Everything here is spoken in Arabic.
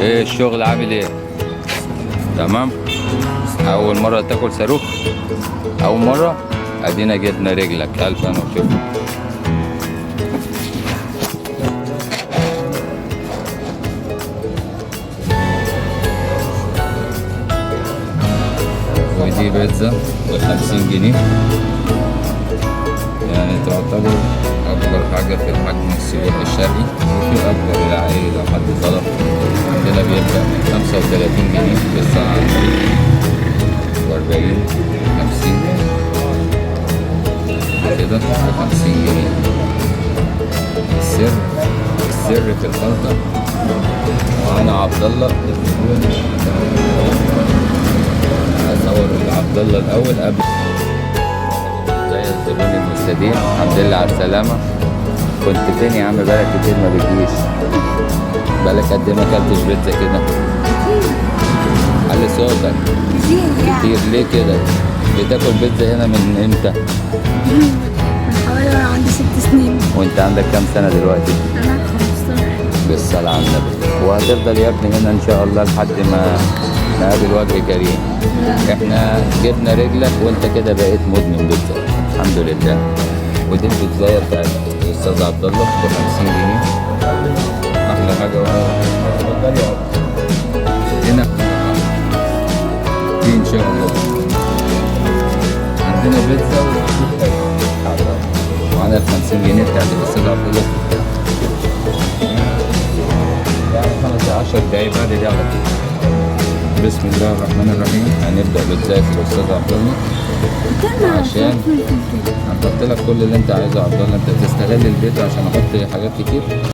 ايه الشغل عامل ايه؟ تمام. اول مرة تاكل صاروخ؟ اول مرة؟ ادينا جبنا رجلك، الف انا وشوف. ودي بيتزا ب50 جنيه، يعني تعتبر أكبر حاجة في الحجم السوري الشرقي، وفي أكبر العائلي لو حد طلب. عندنا بيبدأ من 35 جنيه في الساعة، و40 50 كده ب50 جنيه. السر في الخلطة. وأنا عبد الله، أصور عبد الله الأول قبل. زي الزبون المستديم، الحمد لله على السلامة. كنت فين يا عم؟ بقالك كتير ما بتجيش. بقالك قد ايه ما اكلتش بيتزا كده؟ علي صوتك. كتير ليه كده؟ بتاكل بيتزا هنا من امتى؟ من حوالي وانا عندي 6 سنين. وانت عندك كام سنة دلوقتي؟ انا 15. بالصلاة على النبي. وهتفضل يا ابني هنا ان شاء الله لحد ما نقابل وجه كريم. احنا جبنا رجلك وانت كده بقيت مدمن بيتزا الحمد لله. ودي البيتزاية بتاعت الأستاذ عبد الله ب50 جنيه. أحلى حاجة. اتفضل يا هنا دي إن شاء الله. عندنا بيتزا ومعانا ال50 جنيه بتاعت الأستاذ عبد الله. يعني 15 دقايق بعد دي على طول. بسم الله الرحمن الرحيم. هنبدأ بيتزاية الأستاذ عبد الله، عشان هنحط لك كل اللي انت عايزه يا عبد الله. انت بتستغل البيت عشان احط حاجات كتير.